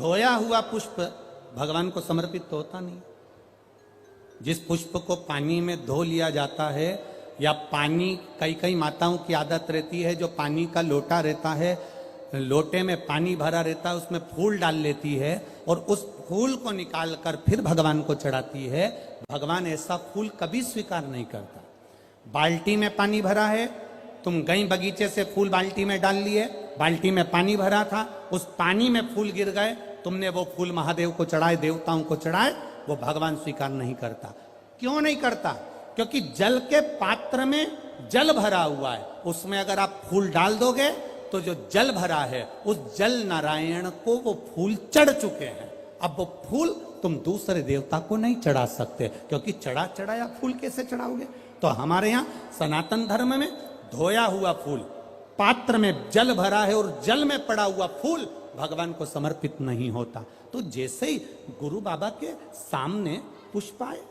धोया हुआ पुष्प भगवान को समर्पित तो होता नहीं। जिस पुष्प को पानी में धो लिया जाता है, या पानी, कई कई माताओं की आदत रहती है, जो पानी का लोटा रहता है, लोटे में पानी भरा रहता है, उसमें फूल डाल लेती है और उस फूल को निकाल कर फिर भगवान को चढ़ाती है। भगवान ऐसा फूल कभी स्वीकार नहीं करता। बाल्टी में पानी भरा है, तुम गई बगीचे से फूल बाल्टी में डाल लिए, बाल्टी में पानी भरा था, उस पानी में फूल गिर गए, तुमने वो फूल महादेव को चढ़ाए, देवताओं को चढ़ाए, वो भगवान स्वीकार नहीं करता। क्यों नहीं करता? क्योंकि जल के पात्र में जल भरा हुआ है, उसमें अगर आप फूल डाल दोगे तो जो जल भरा है उस जल नारायण को वो फूल चढ़ चुके हैं। अब वो फूल तुम दूसरे देवता को नहीं चढ़ा सकते, क्योंकि चढ़ाया फूल कैसे चढ़ाओगे? तो हमारे यहाँ सनातन धर्म में धोया हुआ फूल, पात्र में जल भरा है और जल में पड़ा हुआ फूल भगवान को समर्पित नहीं होता। तो जैसे ही गुरु बाबा के सामने पुष्प आए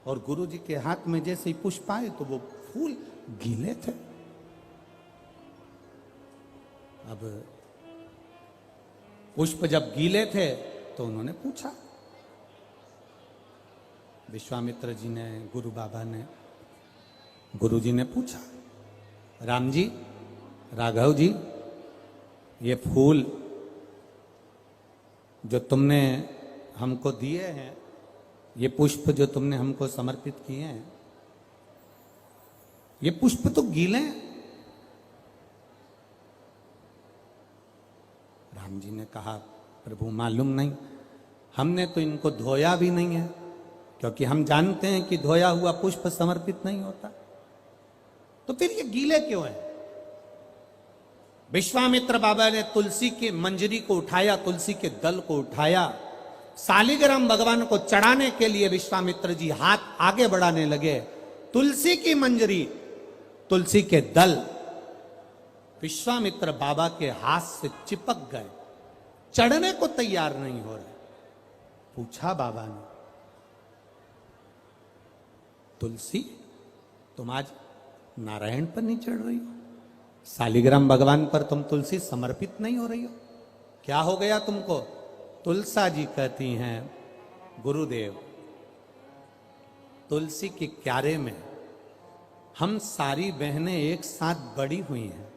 और गुरु जी के हाथ में जैसे ही पुष्प आए तो वो फूल गीले थे। अब पुष्प जब गीले थे तो उन्होंने पूछा, विश्वामित्र जी ने, गुरु बाबा ने, गुरु जी ने पूछा, राम जी, राघव जी, ये फूल जो तुमने हमको दिए हैं, ये पुष्प जो तुमने हमको समर्पित किए हैं, ये पुष्प तो गीले हैं। राम जी ने कहा, प्रभु मालूम नहीं, हमने तो इनको धोया भी नहीं है, क्योंकि हम जानते हैं कि धोया हुआ पुष्प समर्पित नहीं होता। तो फिर ये गीले क्यों है? विश्वामित्र बाबा ने तुलसी की मंजरी को उठाया, तुलसी के दल को उठाया, सालिग्राम भगवान को चढ़ाने के लिए विश्वामित्र जी हाथ आगे बढ़ाने लगे। तुलसी की मंजरी, तुलसी के दल विश्वामित्र बाबा के हाथ से चिपक गए, चढ़ने को तैयार नहीं हो रहे। पूछा बाबा ने, तुलसी, तुम आज नारायण पर नहीं चढ़ रही हो? सालिग्राम भगवान पर तुम तुलसी समर्पित नहीं हो रही हो? क्या हो गया तुमको? तुलसा जी कहती हैं, गुरुदेव, तुलसी के क्यारे में हम सारी बहनें एक साथ बड़ी हुई हैं।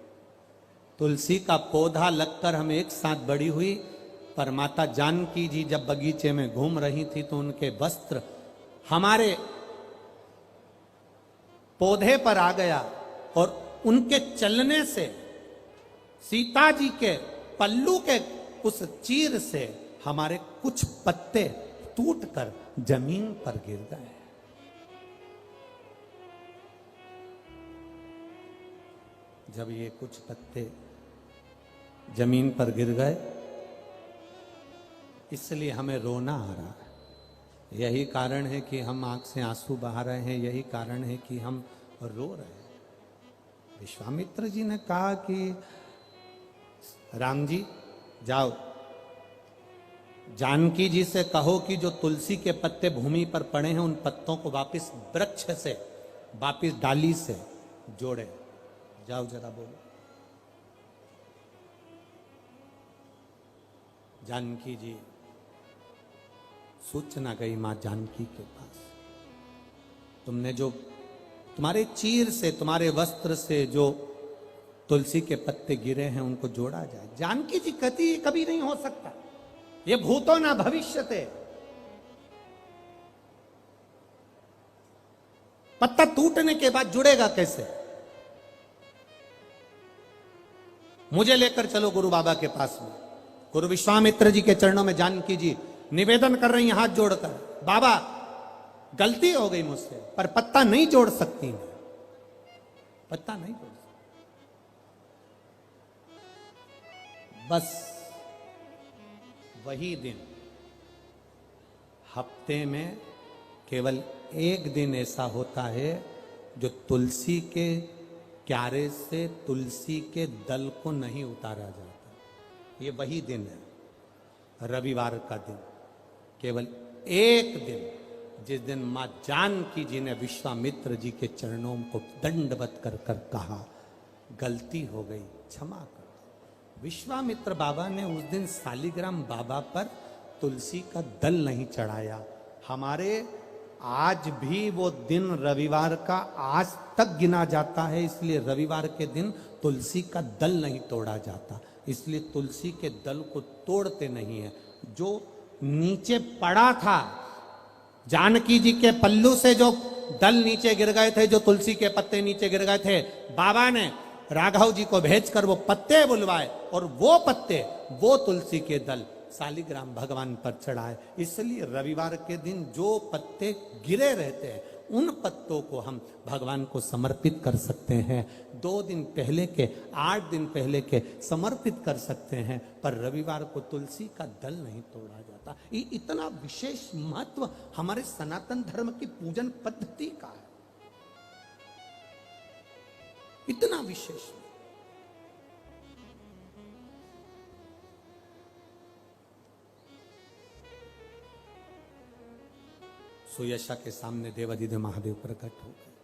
तुलसी का पौधा लगकर हम एक साथ बड़ी हुई, पर माता जानकी जी जब बगीचे में घूम रही थी तो उनके वस्त्र हमारे पौधे पर आ गया और उनके चलने से, सीता जी के पल्लू के उस चीर से हमारे कुछ पत्ते टूटकर जमीन पर गिर गए। जब ये कुछ पत्ते जमीन पर गिर गए, इसलिए हमें रोना आ रहा है। यही कारण है कि हम आंख से आंसू बहा रहे हैं, यही कारण है कि हम रो रहे हैं। विश्वामित्र जी ने कहा कि राम जी, जाओ, जानकी जी से कहो कि जो तुलसी के पत्ते भूमि पर पड़े हैं उन पत्तों को वापस वृक्ष से, वापस डाली से जोड़े। जाओ जरा बोलो। जानकी जी, सूचना गई मां जानकी के पास, तुमने जो, तुम्हारे चीर से, तुम्हारे वस्त्र से जो तुलसी के पत्ते गिरे हैं उनको जोड़ा जाए। जानकी जी कहती, ये कभी नहीं हो सकता, ये भूतो ना भविष्यते। पत्ता टूटने के बाद जुड़ेगा कैसे? मुझे लेकर चलो गुरु बाबा के पास में। गुरु विश्वामित्र जी के चरणों में जानकी जी निवेदन कर रही हैं हाथ जोड़कर, बाबा गलती हो गई मुझसे, पर पत्ता नहीं जोड़ सकती मैं, पत्ता नहीं जोड़ सकती। बस वही दिन, हफ्ते में केवल एक दिन ऐसा होता है जो तुलसी के क्यारे से तुलसी के दल को नहीं उतारा जाता। ये वही दिन है, रविवार का दिन, केवल एक दिन, जिस दिन मां जानकी जी ने विश्वामित्र जी के चरणों को दंडवत कर कर कहा, गलती हो गई, क्षमा कर। विश्वामित्र बाबा ने उस दिन शालिग्राम बाबा पर तुलसी का दल नहीं चढ़ाया। हमारे आज भी वो दिन रविवार का आज तक गिना जाता है, इसलिए रविवार के दिन तुलसी का दल नहीं तोड़ा जाता, इसलिए तुलसी के दल को तोड़ते नहीं है। जो नीचे पड़ा था, जानकी जी के पल्लू से जो दल नीचे गिर गए थे, जो तुलसी के पत्ते नीचे गिर गए थे, बाबा ने राघव जी को भेजकर वो पत्ते बुलवाए और वो पत्ते, वो तुलसी के दल शालिग्राम भगवान पर चढ़ाए। इसलिए रविवार के दिन जो पत्ते गिरे रहते हैं, उन पत्तों को हम भगवान को समर्पित कर सकते हैं। 2 दिन पहले के, 8 दिन पहले के समर्पित कर सकते हैं, पर रविवार को तुलसी का दल नहीं तोड़ा जाता। ये इतना विशेष महत्व हमारे सनातन धर्म की पूजन पद्धति का है, इतना विशेष। सुयशा के सामने देवाधिदेव महादेव प्रकट हो गए।